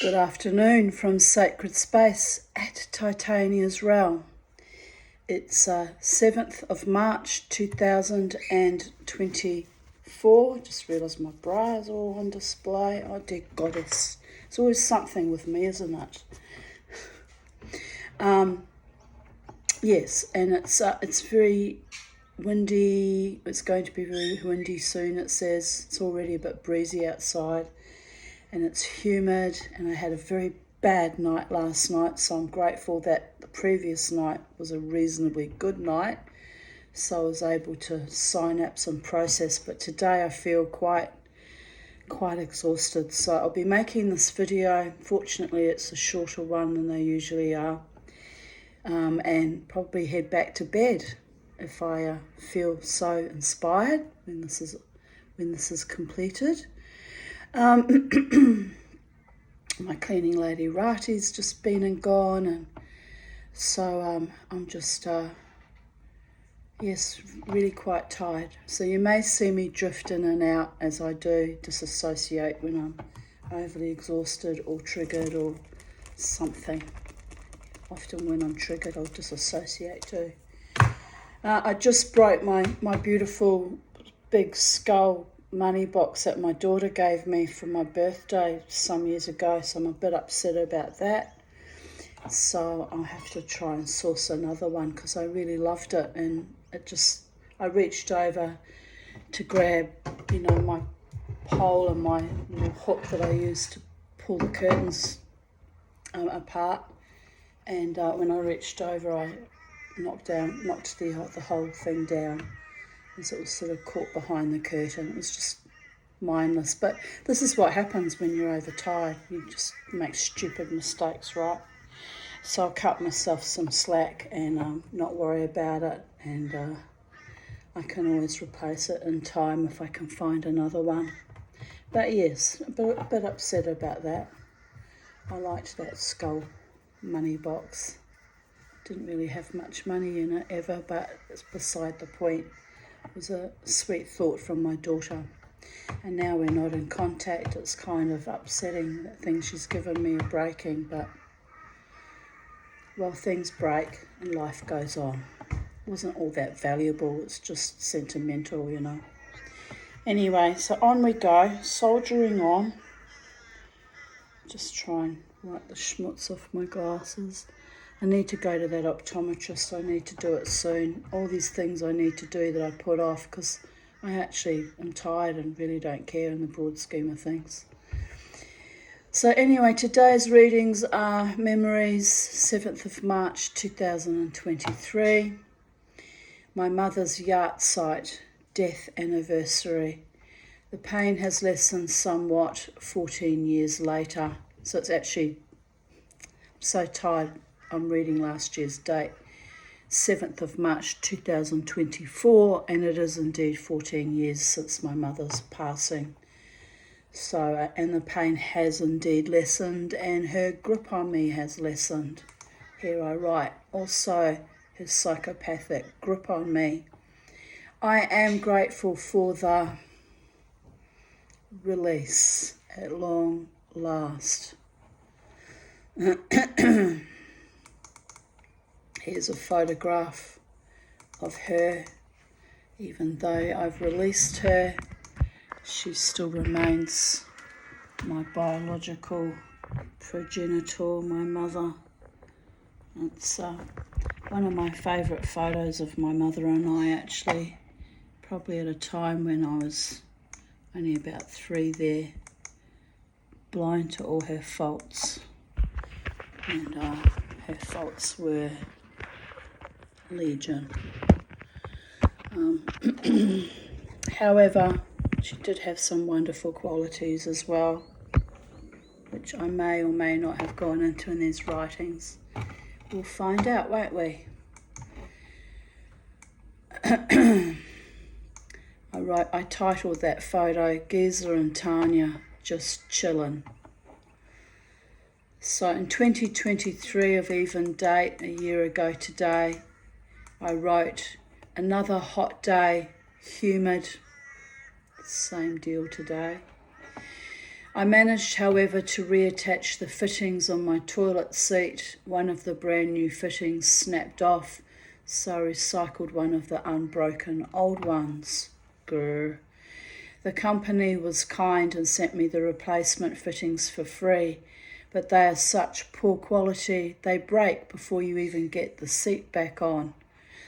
Good afternoon from Sacred Space at Titania's Realm. It's 7th of March 2024. Just realised my bra is all on display. Oh dear goddess. It's always something with me, isn't it? Yes, and it's very windy. It's going to be very windy soon, it says. It's already a bit breezy outside. And it's humid, and I had a very bad night last night, so I'm grateful that the previous night was a reasonably good night, so I was able to synapse and process. But today I feel quite exhausted, so I'll be making this video. Fortunately, it's a shorter one than they usually are, and probably head back to bed if I feel so inspired when this is completed. My cleaning lady Rati's just been and gone, and so I'm just really quite tired. So you may see me drift in and out as I do disassociate when I'm overly exhausted or triggered or something. Often when I'm triggered, I'll disassociate too. I just broke my beautiful big skull money box that my daughter gave me for my birthday some years ago, so I'm a bit upset about that. So I'll have to try and source another one because I really loved it, and I reached over to grab, my pole and my little hook that I use to pull the curtains apart, and when I reached over, I knocked the whole thing down. So it was sort of caught behind the curtain. It was just mindless. But this is what happens when you're overtired. You just make stupid mistakes, right? So I'll cut myself some slack and not worry about it. And I can always replace it in time if I can find another one. But yes, a bit upset about that. I liked that skull money box. Didn't really have much money in it ever, but it's beside the point. It was a sweet thought from my daughter, and now we're not in contact. It's kind of upsetting that things she's given me are breaking, but well, things break and life goes on. It wasn't all that valuable, it's just sentimental, Anyway, so on we go, soldiering on. Just try and wipe the schmutz off my glasses. I need to go to that optometrist. I need to do it soon. All these things I need to do that I put off because I actually am tired and really don't care in the broad scheme of things. So anyway, today's readings are Memories, 7th of March 2023. My mother's yahrzeit, death anniversary. The pain has lessened somewhat 14 years later. So it's actually, I'm so tired. I'm reading last year's date, 7th of March 2024, and it is indeed 14 years since my mother's passing. So, and the pain has indeed lessened, and her grip on me has lessened. Here I write, also her psychopathic grip on me. I am grateful for the release at long last. Here's a photograph of her. Even though I've released her, she still remains my biological progenitor, my mother. It's one of my favourite photos of my mother and I, actually, probably at a time when I was only about 3 there, blind to all her faults. And her faults were legion. However, she did have some wonderful qualities as well, which I may or may not have gone into in these writings. We'll find out, won't we? I titled that photo, Giza and Tanya Just Chillin'. So in 2023 of even date, a year ago today, I wrote, another hot day, humid, same deal today. I managed, however, to reattach the fittings on my toilet seat. One of the brand new fittings snapped off, so I recycled one of the unbroken old ones. Grr. The company was kind and sent me the replacement fittings for free, but they are such poor quality, they break before you even get the seat back on.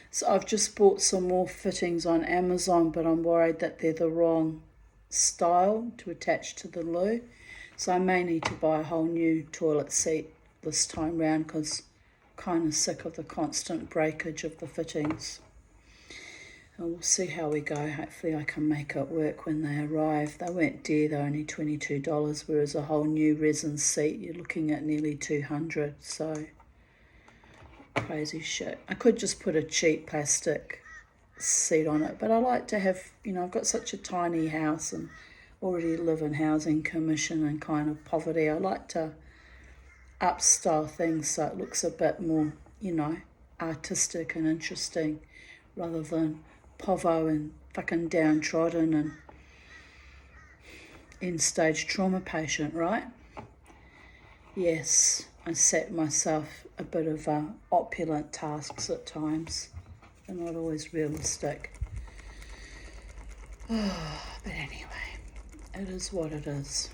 So I've just bought some more fittings on Amazon, but I'm worried that they're the wrong style to attach to the loo. So I may need to buy a whole new toilet seat this time round because I'm kind of sick of the constant breakage of the fittings. And we'll see how we go. Hopefully I can make it work when they arrive. They weren't dear, they're only $22, whereas a whole new resin seat, you're looking at nearly $200, so crazy shit. I could just put a cheap plastic seat on it, but I like to have, I've got such a tiny house and already live in housing commission and kind of poverty. I like to upstyle things so it looks a bit more, artistic and interesting rather than povo and fucking downtrodden and end-stage trauma patient, right? Yes, I set myself a bit of opulent tasks at times. They're not always realistic. But anyway, it is what it is.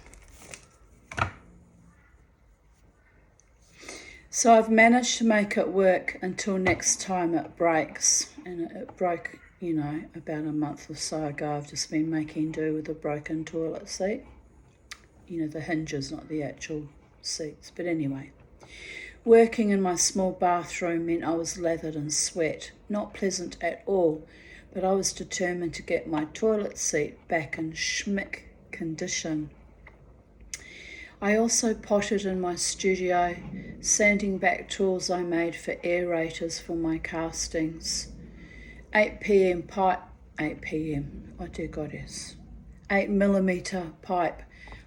So I've managed to make it work until next time it breaks. And it broke, about a month or so ago. I've just been making do with a broken toilet seat. The hinges, not the actual seats. But anyway, working in my small bathroom meant I was lathered in sweat. Not pleasant at all, but I was determined to get my toilet seat back in schmick condition. I also potted in my studio, sanding back tools I made for aerators for my castings. 8 millimetre pipe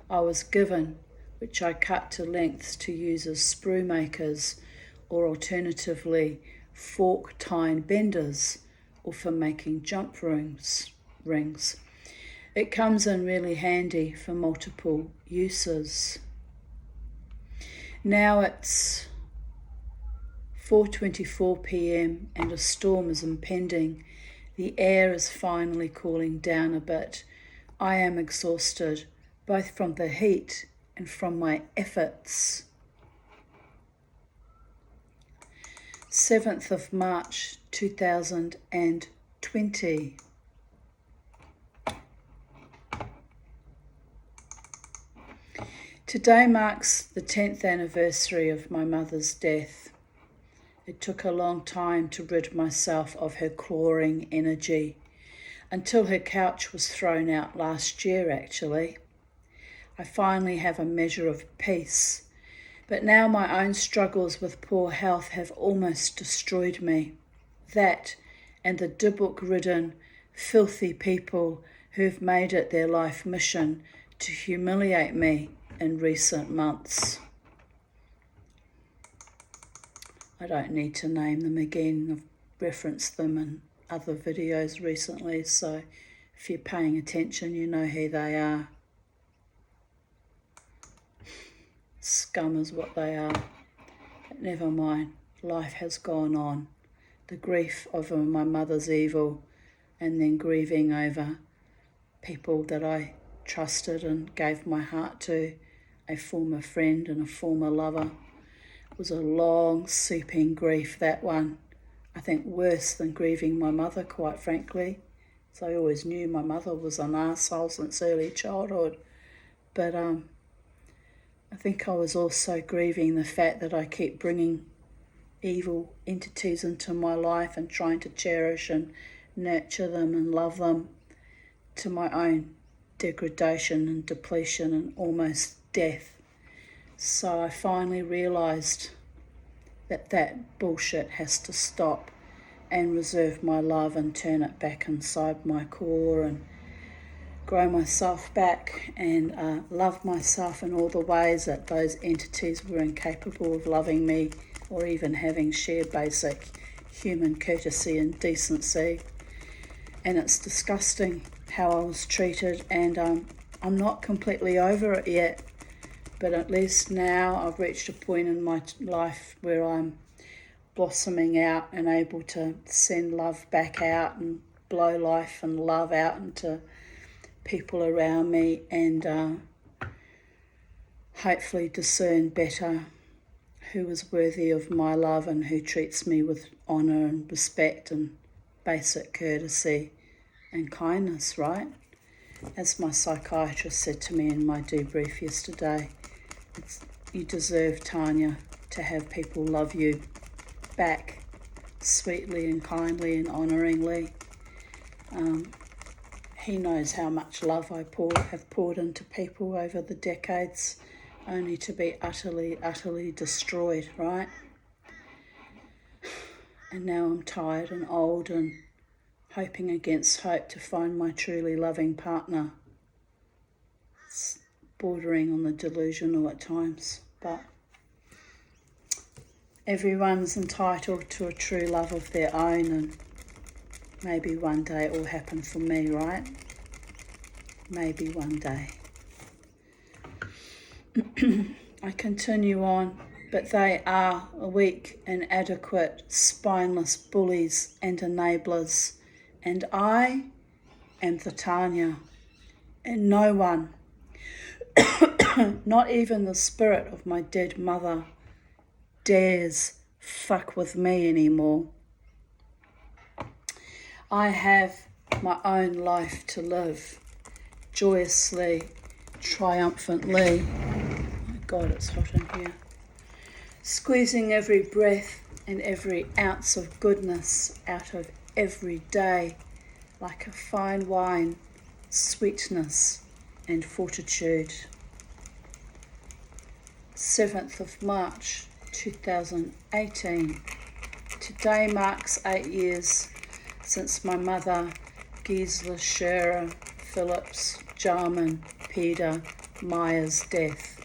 I was given, which I cut to lengths to use as sprue makers or alternatively fork tine benders or for making jump rings. It comes in really handy for multiple uses. Now it's 4:24 p.m. and a storm is impending. The air is finally cooling down a bit. I am exhausted, both from the heat and from my efforts. 7th of March 2020. Today marks the 10th anniversary of my mother's death. It took a long time to rid myself of her clawing energy, until her couch was thrown out last year actually. I finally have a measure of peace, but now my own struggles with poor health have almost destroyed me. That and the Dybbuk-ridden, filthy people who've made it their life mission to humiliate me in recent months. I don't need to name them again. I've referenced them in other videos recently, so if you're paying attention, you know who they are. Scum is what they are. But never mind, life has gone on. The grief over my mother's evil and then grieving over people that I trusted and gave my heart to, a former friend and a former lover. It was a long, seeping grief, that one. I think worse than grieving my mother, quite frankly. So I always knew my mother was an arsehole since early childhood. But I think I was also grieving the fact that I keep bringing evil entities into my life and trying to cherish and nurture them and love them to my own degradation and depletion and almost death. So I finally realised that bullshit has to stop and reserve my love and turn it back inside my core and grow myself back and love myself in all the ways that those entities were incapable of loving me or even having shared basic human courtesy and decency. And it's disgusting how I was treated, and I'm not completely over it yet, but at least now I've reached a point in my life where I'm blossoming out and able to send love back out and blow life and love out into people around me, and hopefully discern better who is worthy of my love and who treats me with honour and respect and basic courtesy and kindness, right? As my psychiatrist said to me in my debrief yesterday, you deserve, Tanya, to have people love you back sweetly and kindly and honouringly. He knows how much love I have poured into people over the decades, only to be utterly, utterly destroyed, right? And now I'm tired and old and hoping against hope to find my truly loving partner. It's bordering on the delusional at times, but everyone's entitled to a true love of their own, and maybe one day it will happen for me, right? Maybe one day. I continue on, but they are weak, inadequate, spineless bullies and enablers, and I am the Tanya, and no one, not even the spirit of my dead mother, dares fuck with me anymore. I have my own life to live, joyously, triumphantly. Oh God, it's hot in here. Squeezing every breath and every ounce of goodness out of every day, like a fine wine, sweetness and fortitude. 7th of March 2018. Today marks 8 years since my mother, Gisela Scherer Phillips Jarman Peter Meyer's death.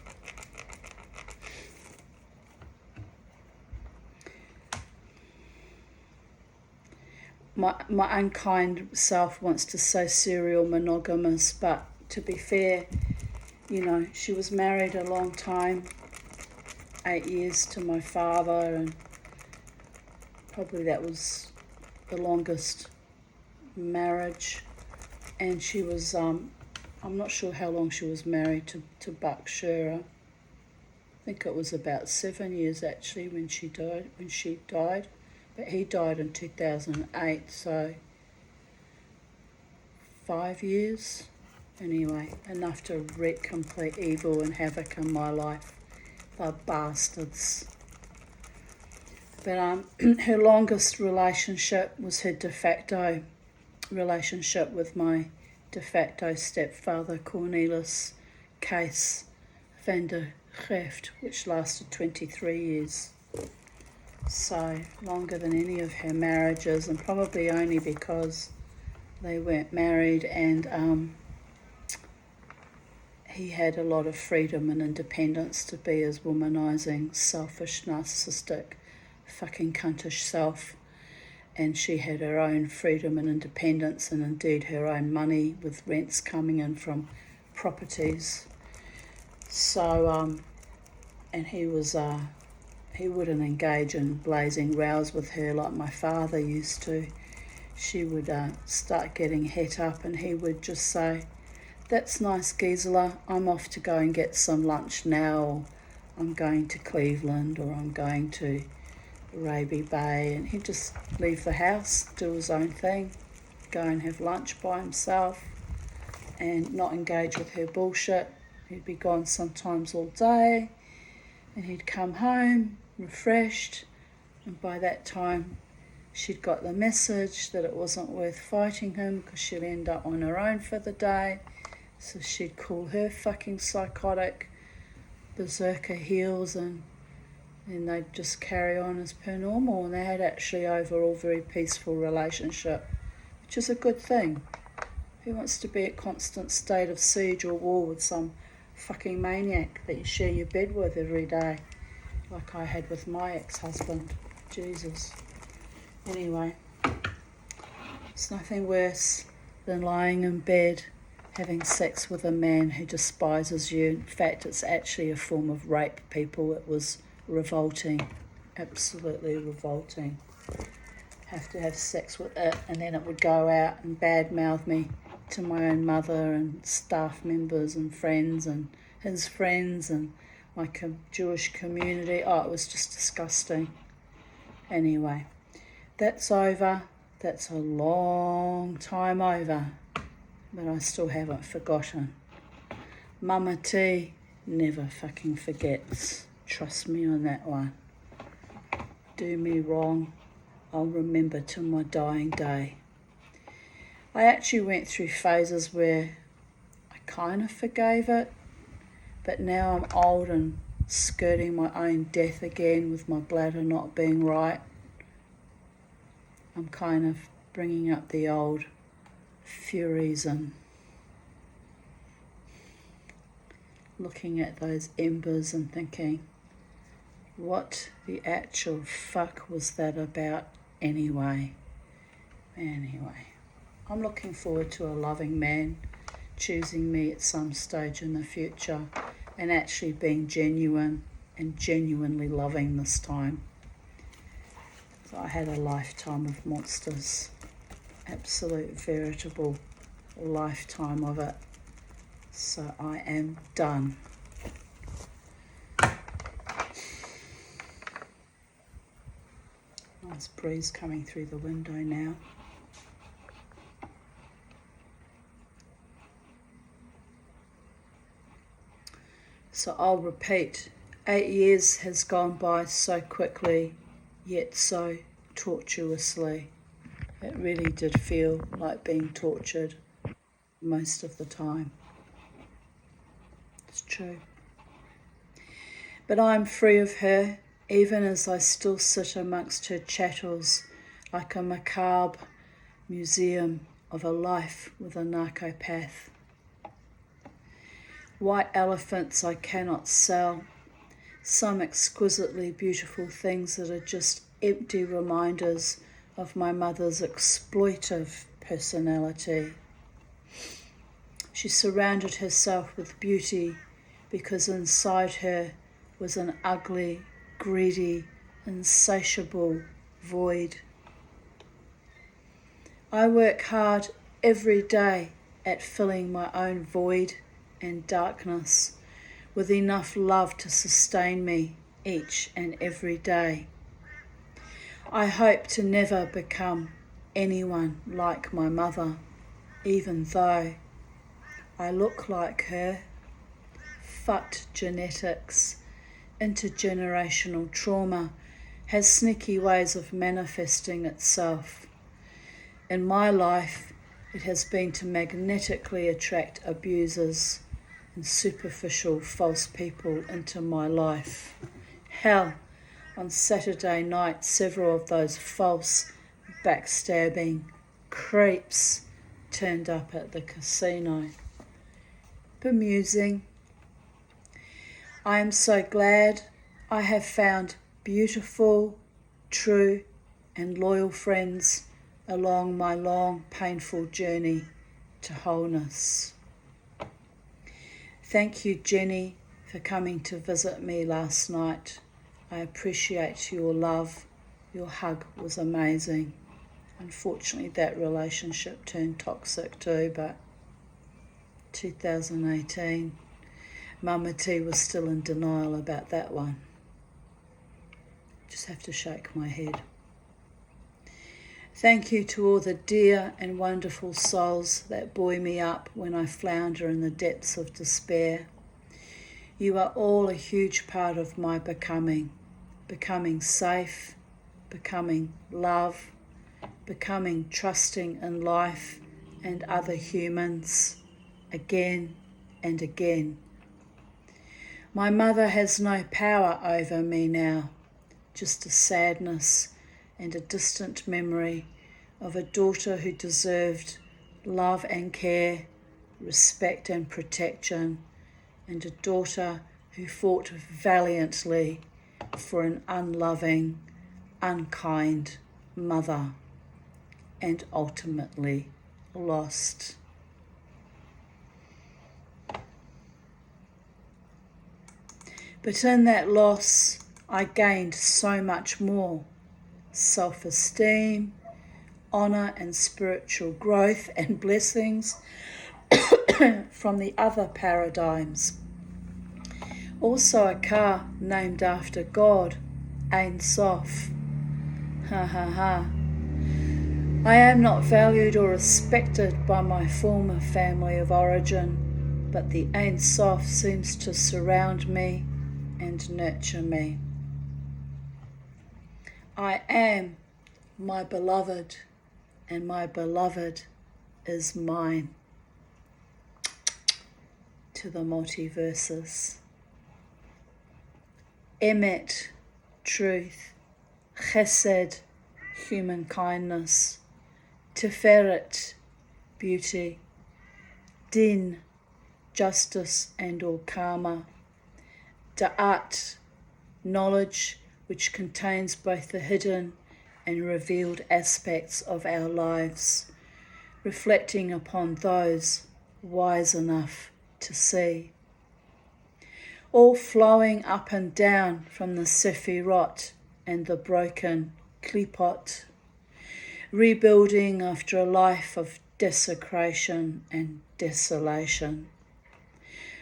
My unkind self wants to say serial monogamous, but to be fair, you know, she was married a long time, 8 years to my father, and probably that was the longest marriage. And she was, I'm not sure how long she was married to Buck Scherer. I think it was about 7 years actually when she died. But he died in 2008, so 5 years. Anyway, enough to wreak complete evil and havoc in my life. The bastards. But her longest relationship was her de facto relationship with my de facto stepfather, Cornelis Kees van der Greft, which lasted 23 years. So longer than any of her marriages, and probably only because they weren't married, and he had a lot of freedom and independence to be his womanizing, selfish, narcissistic, fucking cuntish self, and she had her own freedom and independence, and indeed her own money with rents coming in from properties. So and he wouldn't engage in blazing rows with her like my father used to. She would start getting het up, and he would just say, "That's nice, Gisela, I'm off to go and get some lunch now, or I'm going to Cleveland, or I'm going to Raby Bay," and he'd just leave the house, do his own thing, go and have lunch by himself and not engage with her bullshit. He'd be gone sometimes all day, and he'd come home refreshed, and by that time she'd got the message that it wasn't worth fighting him because she'd end up on her own for the day. So she'd call her fucking psychotic berserker heels, and they'd just carry on as per normal, and they had actually overall very peaceful relationship, which is a good thing. Who wants to be a constant state of siege or war with some fucking maniac that you share your bed with every day, like I had with my ex-husband? Jesus. Anyway, it's nothing worse than lying in bed having sex with a man who despises you. In fact, it's actually a form of rape, people. It was revolting, absolutely revolting. Have to have sex with it, and then it would go out and badmouth me to my own mother and staff members and friends and his friends and my Jewish community. Oh, it was just disgusting. Anyway, that's over. That's a long time over, but I still haven't forgotten. Mama T never fucking forgets. Trust me on that one. Do me wrong, I'll remember till my dying day. I actually went through phases where I kind of forgave it, but now I'm old and skirting my own death again with my bladder not being right. I'm kind of bringing up the old furies and looking at those embers and thinking, what the actual fuck was that about anyway? Anyway, I'm looking forward to a loving man choosing me at some stage in the future and actually being genuine and genuinely loving this time. So I had a lifetime of monsters, absolute veritable lifetime of it. So I am done. Nice breeze coming through the window now. So I'll repeat, 8 years has gone by so quickly, yet so tortuously. It really did feel like being tortured most of the time. It's true. But I'm free of her, even as I still sit amongst her chattels like a macabre museum of a life with a narcopath. White elephants I cannot sell, some exquisitely beautiful things that are just empty reminders of my mother's exploitive personality. She surrounded herself with beauty because inside her was an ugly, greedy, insatiable void. I work hard every day at filling my own void and darkness with enough love to sustain me each and every day. I hope to never become anyone like my mother, even though I look like her. Fucked genetics, intergenerational trauma has sneaky ways of manifesting itself. In my life, it has been to magnetically attract abusers and superficial false people into my life. Hell, on Saturday night, several of those false, backstabbing creeps turned up at the casino. Bemusing. I am so glad I have found beautiful, true, and loyal friends along my long, painful journey to wholeness. Thank you, Jenny, for coming to visit me last night. I appreciate your love. Your hug was amazing. Unfortunately, that relationship turned toxic too, but 2018, Mama T was still in denial about that one. Just have to shake my head. Thank you to all the dear and wonderful souls that buoy me up when I flounder in the depths of despair. You are all a huge part of my becoming safe, becoming love, becoming trusting in life and other humans again and again. My mother has no power over me now, just a sadness and a distant memory of a daughter who deserved love and care, respect and protection, and a daughter who fought valiantly for an unloving, unkind mother, and ultimately lost. But in that loss, I gained so much more: self-esteem, honour and spiritual growth and blessings from the other paradigms. Also a car named after God, Ein Sof. Ha ha ha. I am not valued or respected by my former family of origin, but the Ein Sof seems to surround me and nurture me. I am my beloved, and my beloved is mine. To the multiverses. Emet, truth. Chesed, human kindness. Tiferet, beauty. Din, justice and or karma. Da'at, knowledge which contains both the hidden and revealed aspects of our lives, reflecting upon those wise enough to see. All flowing up and down from the Sephirot and the broken Klipot, rebuilding after a life of desecration and desolation,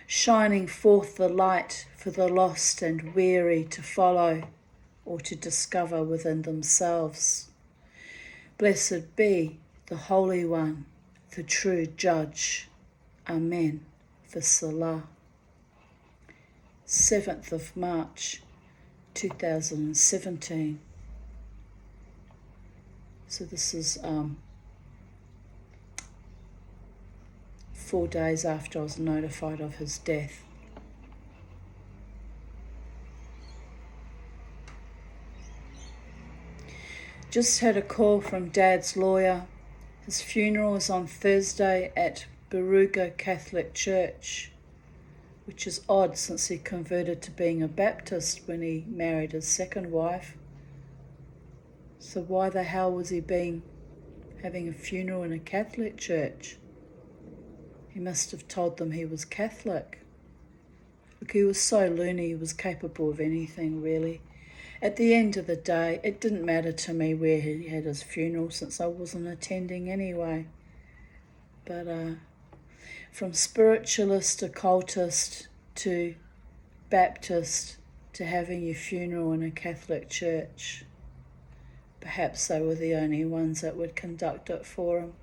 shining forth the light for the lost and weary to follow or to discover within themselves. Blessed be the Holy One, the true Judge. Amen. V'Salah. 7th of March 2017. So this is 4 days after I was notified of his death. Just had a call from Dad's lawyer. His funeral is on Thursday at Baruga Catholic Church, which is odd since he converted to being a Baptist when he married his second wife. So why the hell was he having a funeral in a Catholic church? He must have told them he was Catholic. Look, he was so loony, he was capable of anything, really. At the end of the day, it didn't matter to me where he had his funeral since I wasn't attending anyway. But from spiritualist, occultist to Baptist to having your funeral in a Catholic church, perhaps they were the only ones that would conduct it for him.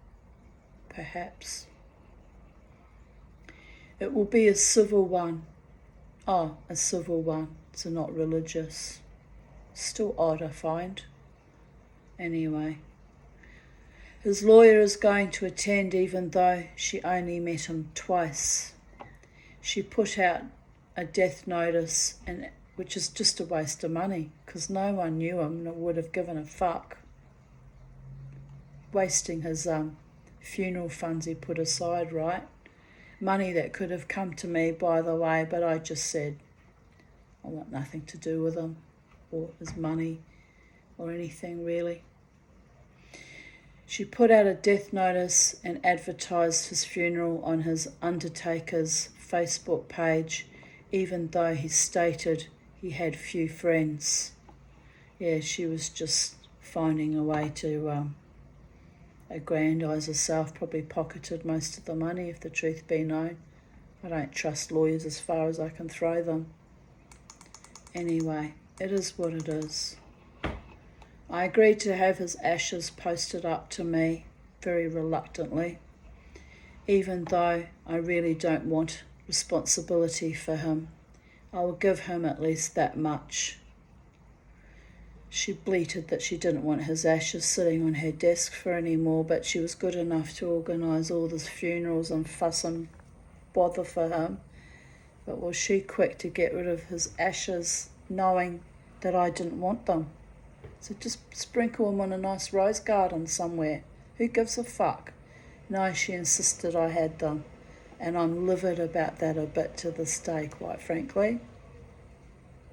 Perhaps. It will be a civil one. Oh, a civil one, so not religious. Still odd, I find. Anyway. His lawyer is going to attend even though she only met him twice. She put out a death notice, which is just a waste of money because no one knew him and would have given a fuck. Wasting his funeral funds he put aside, right? Money that could have come to me, by the way, but I just said I want nothing to do with him or his money or anything really. She put out a death notice and advertised his funeral on his Undertaker's Facebook page, even though he stated he had few friends. Yeah, she was just finding a way to aggrandise herself, probably pocketed most of the money if the truth be known. I don't trust lawyers as far as I can throw them. Anyway, it is what it is. I agreed to have his ashes posted up to me, very reluctantly, even though I really don't want responsibility for him. I will give him at least that much. She bleated that she didn't want his ashes sitting on her desk for any more, but she was good enough to organise all these funerals and fuss and bother for him. But was she quick to get rid of his ashes, knowing that I didn't want them? So just sprinkle them on a nice rose garden somewhere. Who gives a fuck? No, she insisted I had them. And I'm livid about that a bit to this day, quite frankly.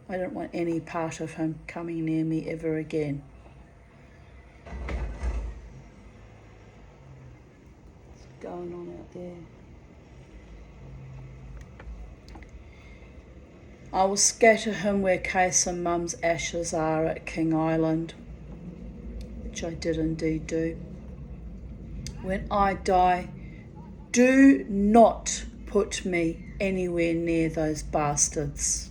I don't want any part of him coming near me ever again. What's going on out there? I will scatter him where Case and Mum's ashes are at King Island, which I did indeed do. When I die, do not put me anywhere near those bastards.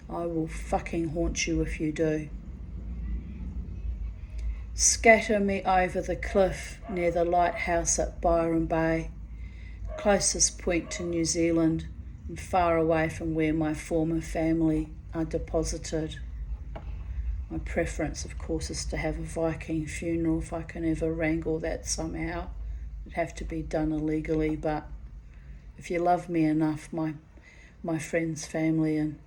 I will fucking haunt you if you do. Scatter me over the cliff near the lighthouse at Byron Bay, closest point to New Zealand and far away from where my former family are deposited. My preference, of course, is to have a Viking funeral if I can ever wrangle that somehow. It'd have to be done illegally, but if you love me enough, my friends, family and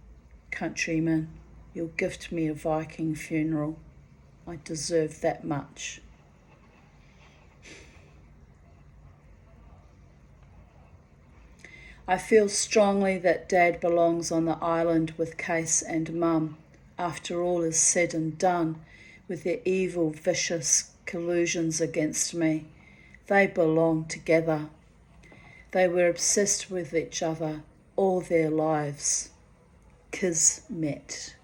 countrymen, you'll gift me a Viking funeral. I deserve that much. I feel strongly that Dad belongs on the island with Case and Mum, after all is said and done, with their evil, vicious collusions against me. They belong together. They were obsessed with each other all their lives. Kismet.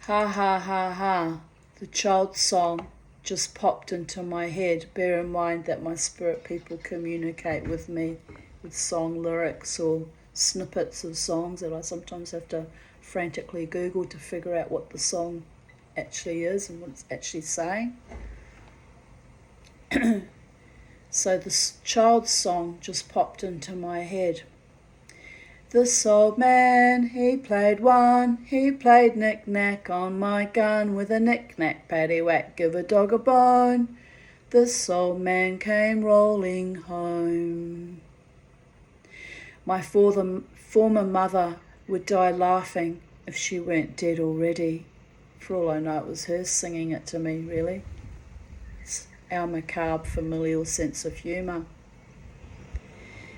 Ha ha ha ha, the child's song just popped into my head. Bear in mind that my spirit people communicate with me with song lyrics or snippets of songs that I sometimes have to frantically Google to figure out what the song actually is and what it's actually saying. So this child's song just popped into my head. This old man, he played knick-knack on my gun with a knick-knack, paddywhack, give a dog a bone. This old man came rolling home. My former mother would die laughing if she weren't dead already. For all I know, it was her singing it to me, really. It's our macabre familial sense of humour.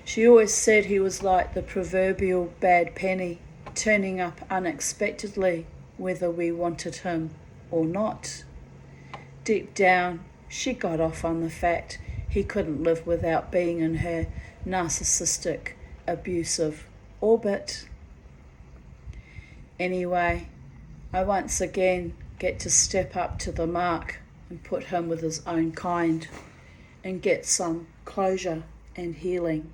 She always said he was like the proverbial bad penny, turning up unexpectedly, whether we wanted him or not. Deep down, she got off on the fact he couldn't live without being in her narcissistic, abusive orbit. Anyway, I once again get to step up to the mark and put him with his own kind and get some closure and healing.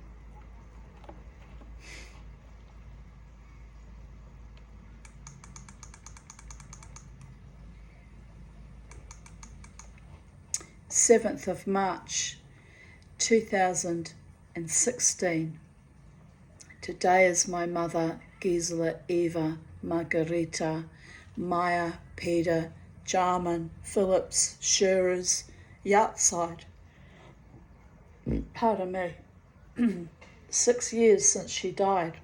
Seventh of March 2016. Today is my mother, Gisela, Eva, Margarita, Maya, Peter, Jarman, Phillips, Shearers, Yahtzeit. Pardon me. 6 years since she died.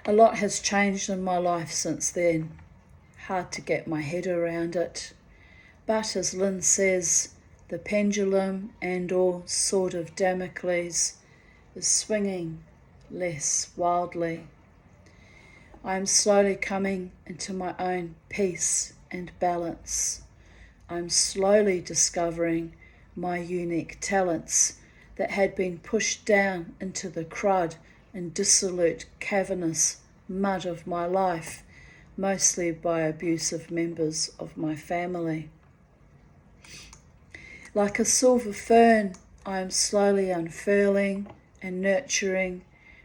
A lot has changed in my life since then. Hard to get my head around it. But as Lynn says, the pendulum and or sword of Damocles is swinging less wildly. I am slowly coming into my own peace and balance. I am slowly discovering my unique talents that had been pushed down into the crud and dissolute, cavernous mud of my life, mostly by abusive members of my family. Like a silver fern, I am slowly unfurling and nurturing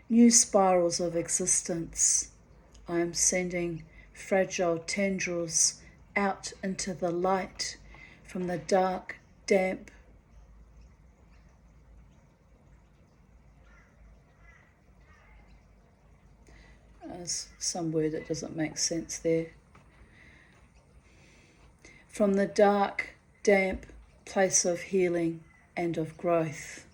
new spirals of existence. I am sending fragile tendrils out into the light from the dark, damp, some word that doesn't make sense there. From the dark, damp place of healing and of growth.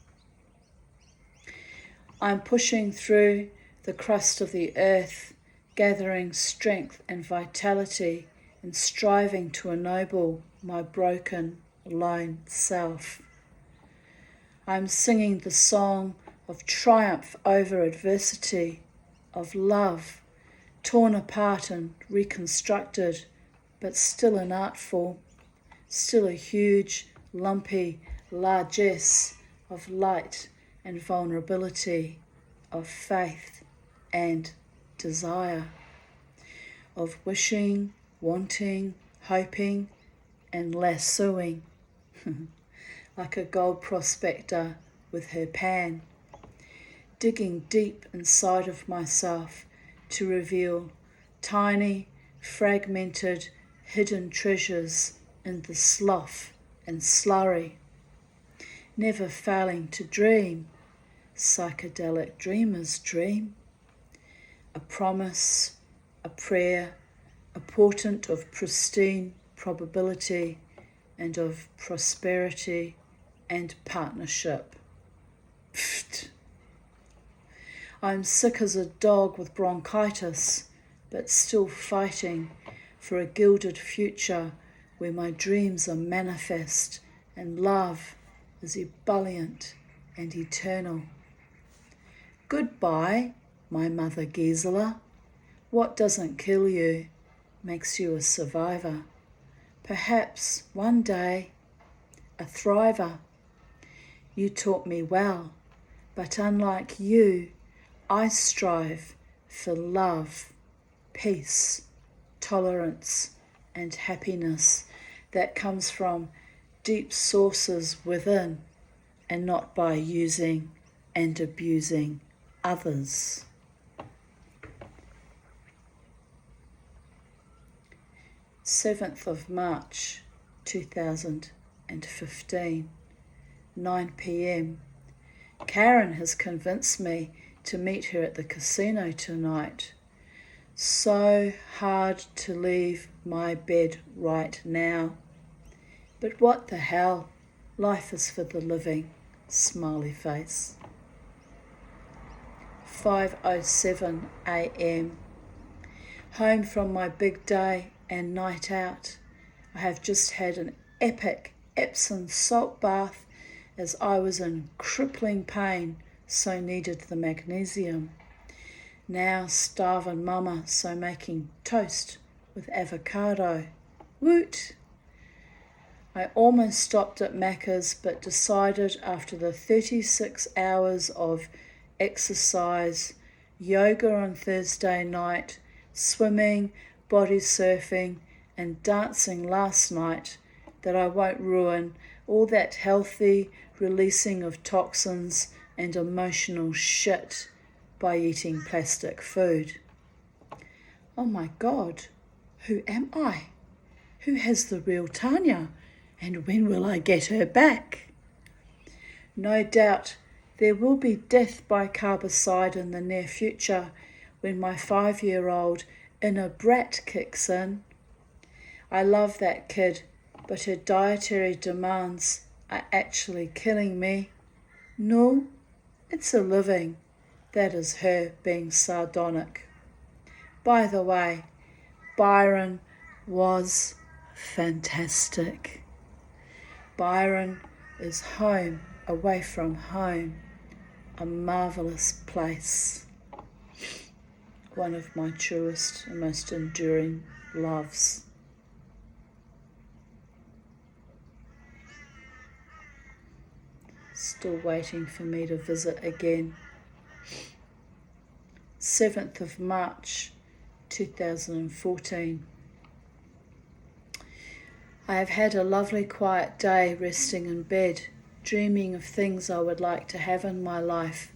I'm pushing through the crust of the earth, gathering strength and vitality and striving to ennoble my broken, lone self. I'm singing the song of triumph over adversity, of love, torn apart and reconstructed but still an art form, still a huge, lumpy largesse of light and vulnerability, of faith and desire, of wishing, wanting, hoping, and lassoing, like a gold prospector with her pan, digging deep inside of myself to reveal tiny, fragmented, hidden treasures in the slough and slurry, never failing to dream, psychedelic dreamers dream, a promise, a prayer, a portent of pristine probability and of prosperity and partnership. Pfft. I'm sick as a dog with bronchitis, but still fighting for a gilded future where my dreams are manifest and love is ebullient and eternal. Goodbye, my mother Gisela. What doesn't kill you makes you a survivor. Perhaps one day a thriver. You taught me well, but unlike you, I strive for love, peace, tolerance, and happiness that comes from deep sources within and not by using and abusing others. March 7th, 2015, 9 p.m. Karen has convinced me to meet her at the casino tonight. So hard to leave my bed right now. But what the hell? Life is for the living. Smiley face. 5:07 a.m. Home from my big day and night out. I have just had an epic Epsom salt bath as I was in crippling pain, so needed the magnesium. Now starving mama, so making toast with avocado. Woot! I almost stopped at Macca's, but decided after the 36 hours of exercise, yoga on Thursday night, swimming, body surfing and dancing last night that I won't ruin all that healthy releasing of toxins and emotional shit by eating plastic food. Oh my God, who am I? Who has the real Tanya? And when will I get her back? No doubt there will be death by carbicide in the near future when my 5-year-old inner brat kicks in. I love that kid, but her dietary demands are actually killing me. No, it's a living. That is her being sardonic. By the way, Byron was fantastic. Byron is home away from home, a marvellous place. One of my truest and most enduring loves. Still waiting for me to visit again. 7th of March 2014. I have had a lovely quiet day resting in bed, dreaming of things I would like to have in my life,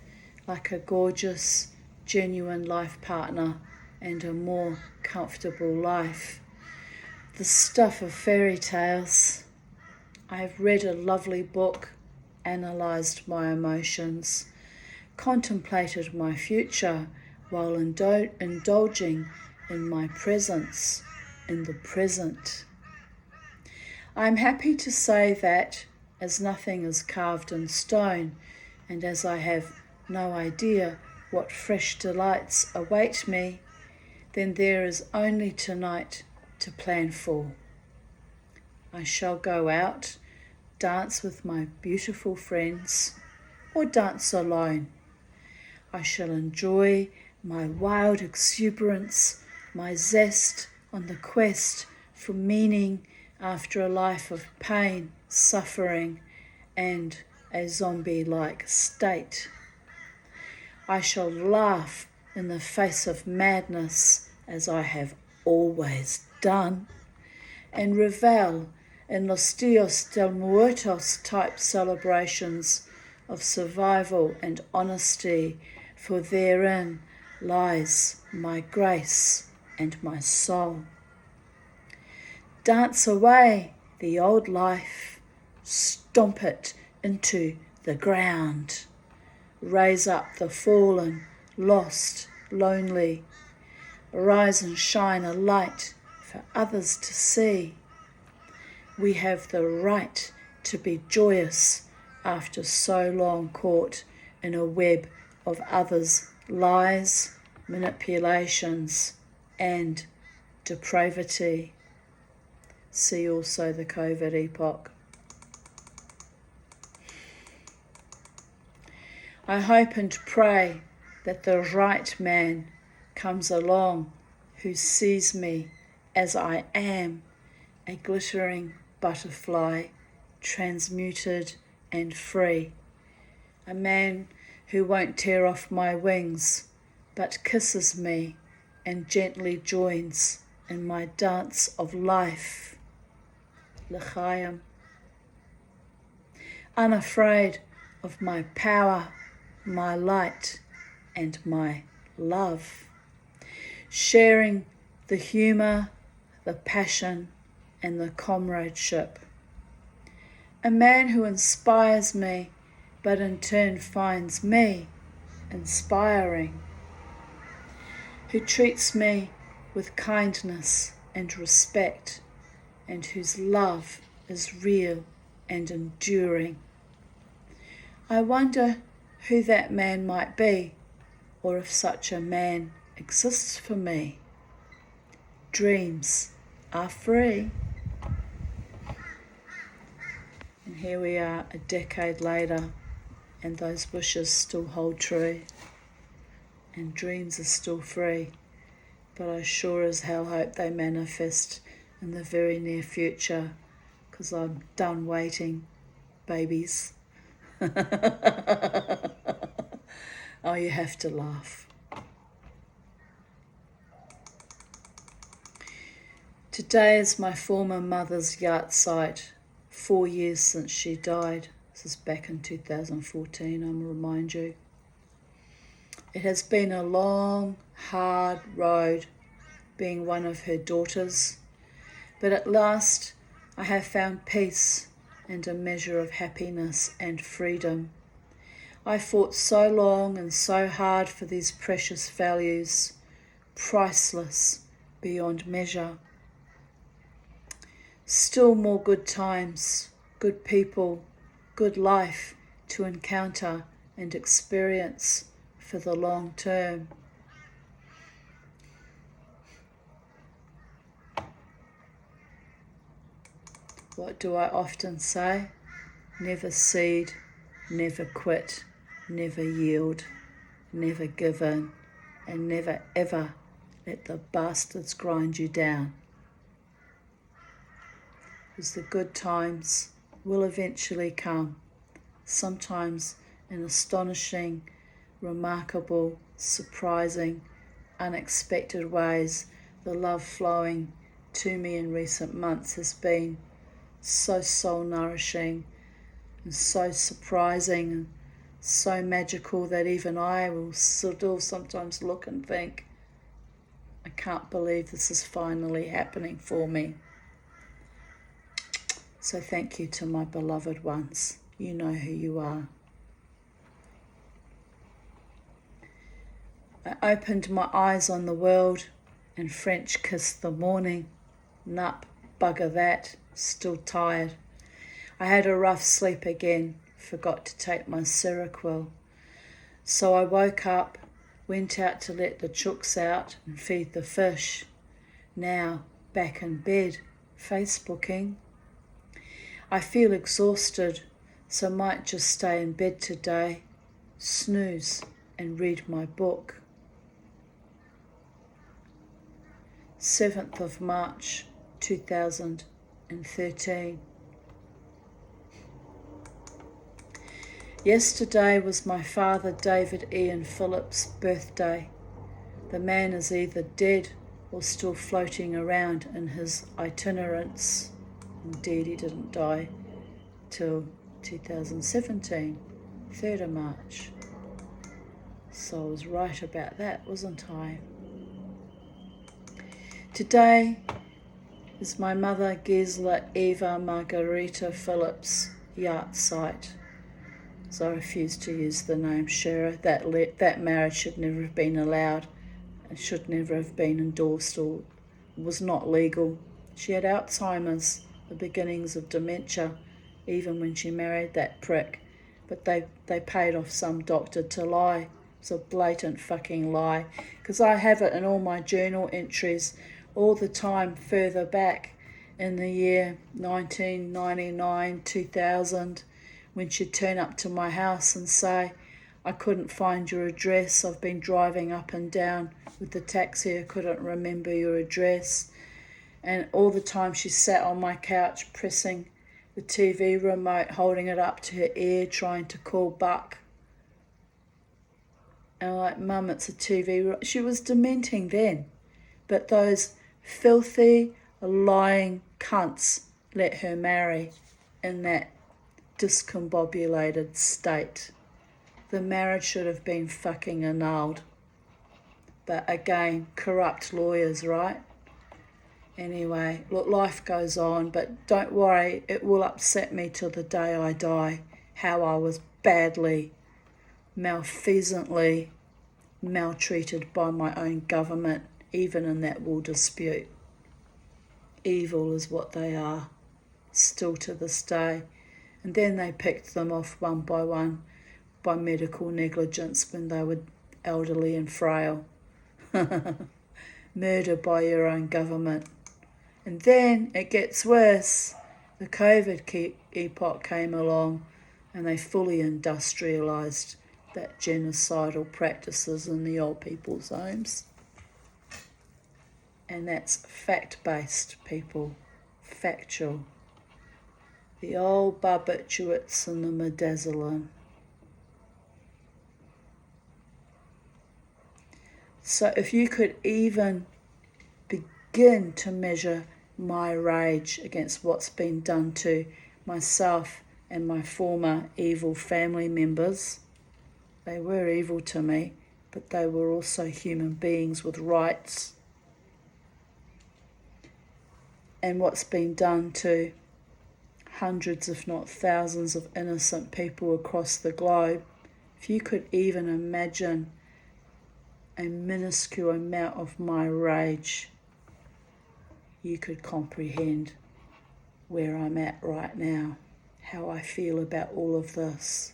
like a gorgeous, genuine life partner and a more comfortable life. The stuff of fairy tales. I have read a lovely book, analysed my emotions, contemplated my future while indulging in my presence, in the present. I am happy to say that, as nothing is carved in stone, and as I have no idea what fresh delights await me, then there is only tonight to plan for. I shall go out, dance with my beautiful friends, or dance alone. I shall enjoy my wild exuberance, my zest on the quest for meaning after a life of pain, suffering, and a zombie-like state. I shall laugh in the face of madness, as I have always done, and revel in Los Dios de Muertos type celebrations of survival and honesty, for therein lies my grace and my soul. Dance away the old life, stomp it into the ground, raise up the fallen, lost, lonely, rise and shine a light for others to see. We have the right to be joyous after so long caught in a web of others' lies, manipulations, and depravity. See also the COVID epoch. I hope and pray that the right man comes along who sees me as I am, a glittering butterfly, transmuted and free. A man who won't tear off my wings, but kisses me and gently joins in my dance of life. L'chaim. Unafraid of my power, my light, and my love. Sharing the humour, the passion, and the comradeship. A man who inspires me, but in turn finds me inspiring. Who treats me with kindness and respect, and whose love is real and enduring. I wonder who that man might be, or if such a man exists for me. Dreams are free. And here we are a decade later, and those wishes still hold true, and dreams are still free, but I sure as hell hope they manifest in the very near future, because I'm done waiting, babies. Oh, you have to laugh. Today is my former mother's yahrzeit, 4 years since she died. This is back in 2014, I'll remind you. It has been a long, hard road being one of her daughters, but at last I have found peace and a measure of happiness and freedom. I fought so long and so hard for these precious values, priceless beyond measure. Still more good times, good people, good life to encounter and experience for the long term. What do I often say? Never cede, never quit, never yield, never give in, and never ever let the bastards grind you down. Because the good times will eventually come, sometimes in astonishing, remarkable, surprising, unexpected ways. The love flowing to me in recent months has been so soul nourishing and so surprising and so magical that even I will still sometimes look and think, I can't believe this is finally happening for me. So thank you to my beloved ones. You know who you are. I opened my eyes on the world and French kissed the morning. Nup, bugger that, still tired. I had a rough sleep again, forgot to take my Seroquel. So I woke up, went out to let the chooks out and feed the fish. Now, back in bed, Facebooking. I feel exhausted, so might just stay in bed today, snooze and read my book. 7th of March 2013. Yesterday was my father David Ian Phillips' birthday. The man is either dead or still floating around in his itinerance. Indeed, he didn't die till 2017, 3rd of March. So I was right about that, wasn't I? Today is my mother Gisela Eva Margarita Phillips' yahrzeit. So I refuse to use the name Shira. That marriage should never have been allowed. It should never have been endorsed or was not legal. She had Alzheimer's, the beginnings of dementia, even when she married that prick. But they paid off some doctor to lie. It's a blatant fucking lie. Because I have it in all my journal entries all the time further back in the year 1999, 2000, when she'd turn up to my house and say, I couldn't find your address. I've been driving up and down with the taxi. I couldn't remember your address. And all the time she sat on my couch pressing the TV remote, holding it up to her ear, trying to call Buck. And I'm like, Mum, it's a TV. She was dementing then. But those filthy, lying cunts let her marry in that discombobulated state. The marriage should have been fucking annulled. But again, corrupt lawyers, right? Anyway, look, life goes on, but don't worry, it will upset me till the day I die, how I was badly, malfeasantly maltreated by my own government, even in that wool dispute. Evil is what they are, still to this day. And then they picked them off one by medical negligence when they were elderly and frail. Murder by your own government. And then it gets worse. The COVID epoch came along and they fully industrialised that genocidal practices in the old people's homes. And that's fact-based, people. Factual. The old barbiturates and the midazolam. So if you could even begin to measure my rage against what's been done to myself and my former evil family members, they were evil to me, but they were also human beings with rights. And what's been done to hundreds, if not thousands, of innocent people across the globe, if you could even imagine a minuscule amount of my rage, you could comprehend where I'm at right now, how I feel about all of this.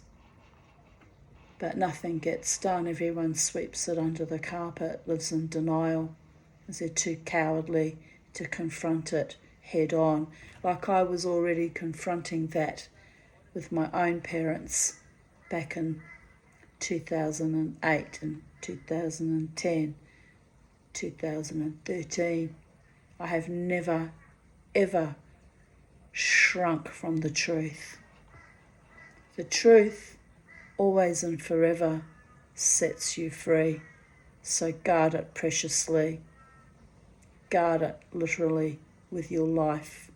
But nothing gets done. Everyone sweeps it under the carpet, lives in denial, as they're too cowardly to confront it head on, like I was already confronting that with my own parents back in 2008 and 2010, 2013. I have never, ever shrunk from the truth. The truth, always and forever, sets you free. So guard it preciously. Guard it literally with your life.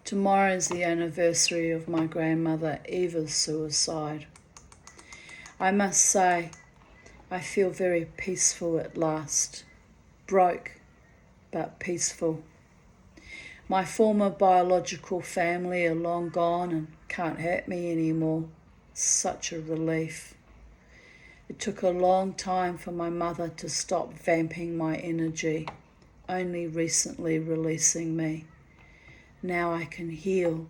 Tomorrow is the anniversary of my grandmother Eva's suicide. I must say, I feel very peaceful at last. Broke, but peaceful. My former biological family are long gone and can't hurt me anymore. Such a relief. It took a long time for my mother to stop vamping my energy, only recently releasing me. Now I can heal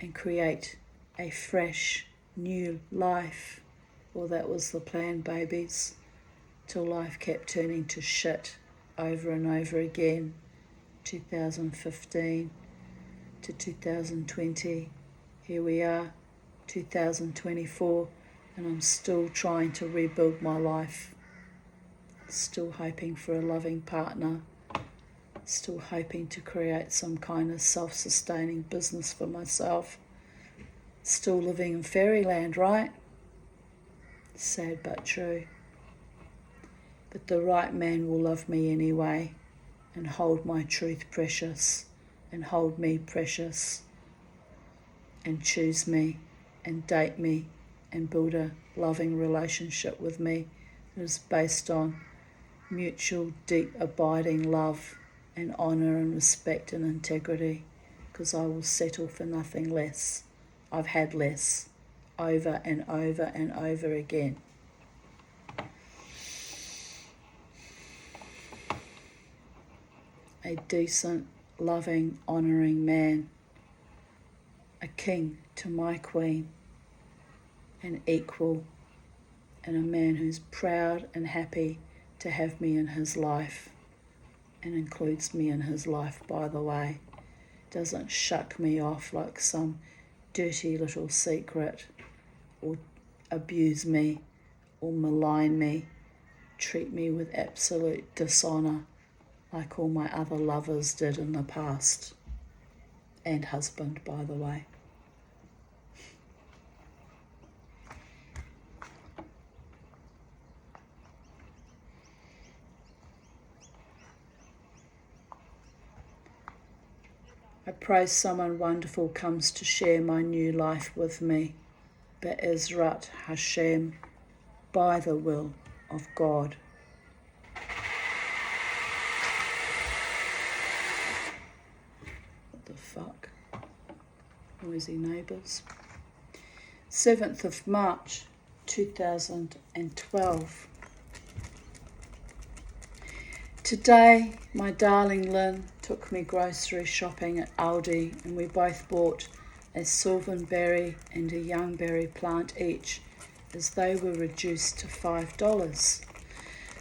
and create a fresh, new life. Well, that was the plan, babies, till life kept turning to shit over and over again. 2015 to 2020. Here we are, 2024, and I'm still trying to rebuild my life. still hoping for a loving partner, still hoping to create some kind of self-sustaining business for myself, still living in fairyland, right? Sad but true. But the right man will love me anyway and hold my truth precious and hold me precious and choose me and date me and build a loving relationship with me that is based on mutual, deep, abiding love and honour and respect and integrity, because I will settle for nothing less. I've had less over and over and over again. A decent, loving, honouring man, a king to my queen, an equal, and a man who's proud and happy to have me in his life and includes me in his life, by the way. Doesn't shuck me off like some dirty little secret or abuse me or malign me, treat me with absolute dishonour like all my other lovers did in the past, and husband, by the way. I pray someone wonderful comes to share my new life with me, Be'ezrat Hashem, by the will of God. What the fuck? Noisy neighbours. 7th of March 2012. Today, my darling Lynn took me grocery shopping at Aldi, and we both bought a sylvanberry and a youngberry plant each, as they were reduced to $5.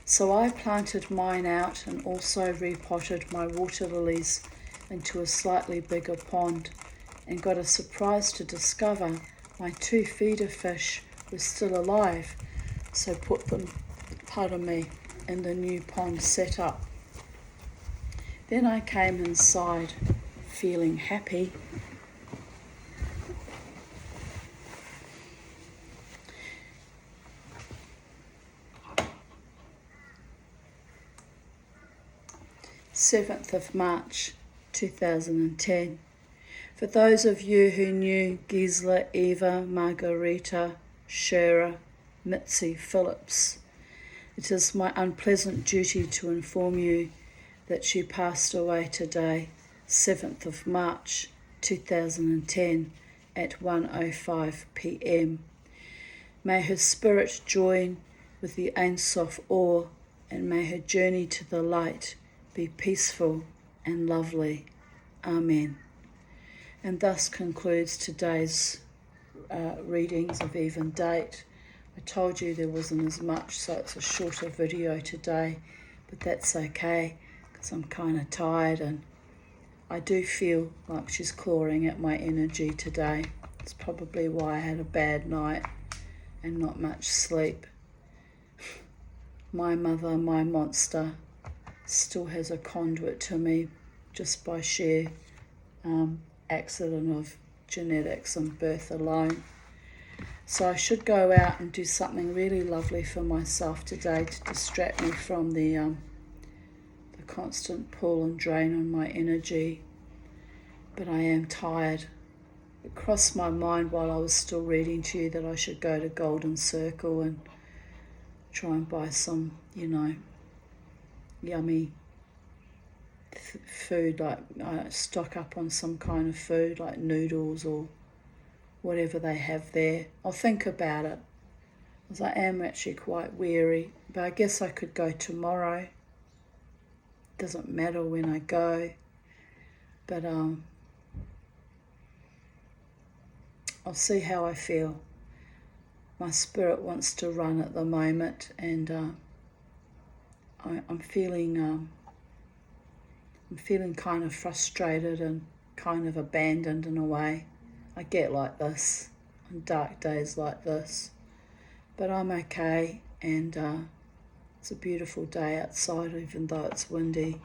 So I planted mine out and also repotted my water lilies into a slightly bigger pond, and got a surprise to discover my 2 feeder fish were still alive, so put them, pardon me, in the new pond set up. Then I came inside feeling happy. March 2010. For those of you who knew Gisela, Eva, Margarita, Shira, Mitzi Phillips, it is my unpleasant duty to inform you that she passed away today, 7th of March 2010 at 1:05 p.m. May her spirit join with the Ein Sof Or, and may her journey to the light be peaceful and lovely. Amen. And thus concludes today's readings of even date. I told you there wasn't as much, so it's a shorter video today, but that's okay because I'm kind of tired, and I do feel like she's clawing at my energy today. It's probably why I had a bad night and not much sleep. My mother, my monster, still has a conduit to me just by sheer accident of genetics and birth alone. So I should go out and do something really lovely for myself today to distract me from the constant pull and drain on my energy. But I am tired. It crossed my mind while I was still reading to you that I should go to Golden Circle and try and buy some, yummy food, like stock up on some kind of food like noodles or whatever they have there. I'll think about it, because I am actually quite weary, but I guess I could go tomorrow. Doesn't matter when I go, but I'll see how I feel. My spirit wants to run at the moment, and I'm feeling kind of frustrated and kind of abandoned in a way. I get like this on dark days like this, but I'm okay, and It's a beautiful day outside, even though it's windy.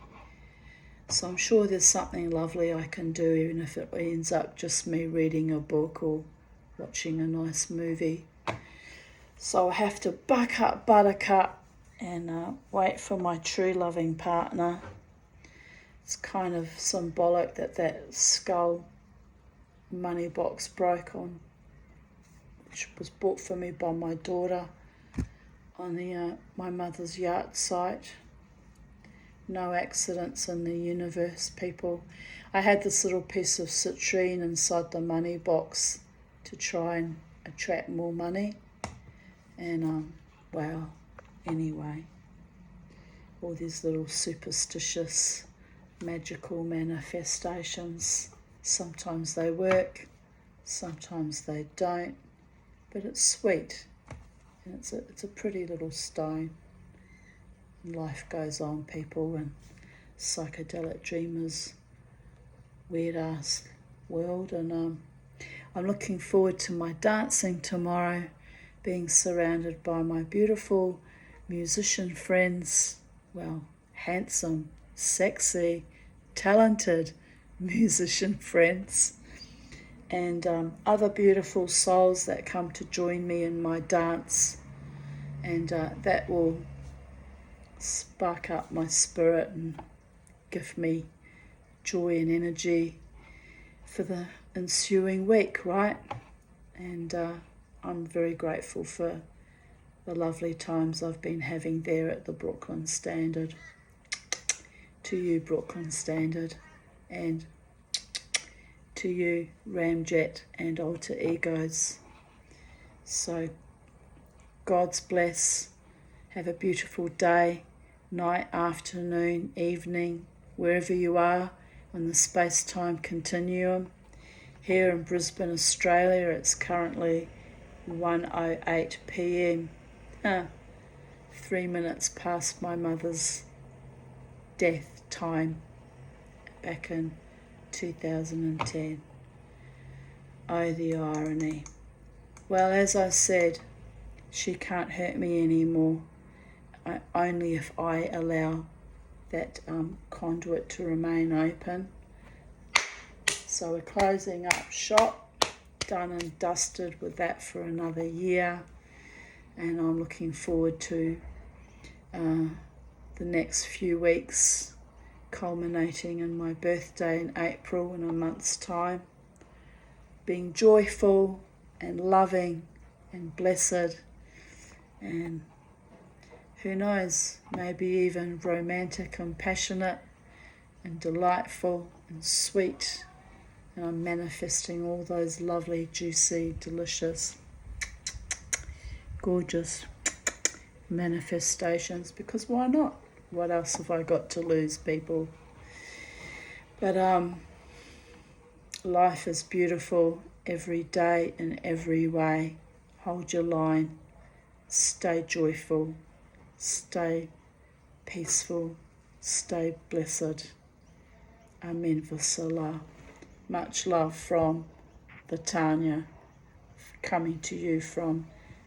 So I'm sure there's something lovely I can do, even if it ends up just me reading a book or watching a nice movie. So I have to buck up Buttercup and wait for my true loving partner. It's kind of symbolic that skull money box broke on, which was bought for me by my daughter on my mother's yacht site. No accidents in the universe, people. I had this little piece of citrine inside the money box to try and attract more money. And, wow, anyway, all these little superstitious, magical manifestations. Sometimes they work, sometimes they don't, but it's sweet, and it's a pretty little stone. And life goes on, people, and psychedelic dreamers, weird-ass world. And I'm looking forward to my dancing tomorrow, being surrounded by my beautiful musician friends, well, handsome, sexy, talented musician friends, and other beautiful souls that come to join me in my dance, and that will spark up my spirit and give me joy and energy for the ensuing week, right? And I'm very grateful for the lovely times I've been having there at the Brooklyn Standard. To you, Brooklyn Standard, and to you, Ramjet and Alter Egos. So, God's bless. Have a beautiful day, night, afternoon, evening, wherever you are on the space-time continuum. Here in Brisbane, Australia, it's currently 1:08 p.m. 3 minutes past my mother's death time back in 2010. Oh, the irony. Well, as I said, she can't hurt me anymore, only if I allow that conduit to remain open. So we're closing up shop, done and dusted with that for another year, and I'm looking forward to the next few weeks, culminating in my birthday in April in a month's time, being joyful and loving and blessed, and who knows, maybe even romantic and passionate and delightful and sweet. And I'm manifesting all those lovely, juicy, delicious, gorgeous manifestations, because why not? What else have I got to lose, people? But life is beautiful every day in every way. Hold your line. Stay joyful. Stay peaceful. Stay blessed. Amen Vasalah. Much love from the Tanya, coming to you from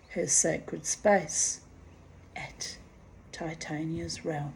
her sacred space at Titania's realm.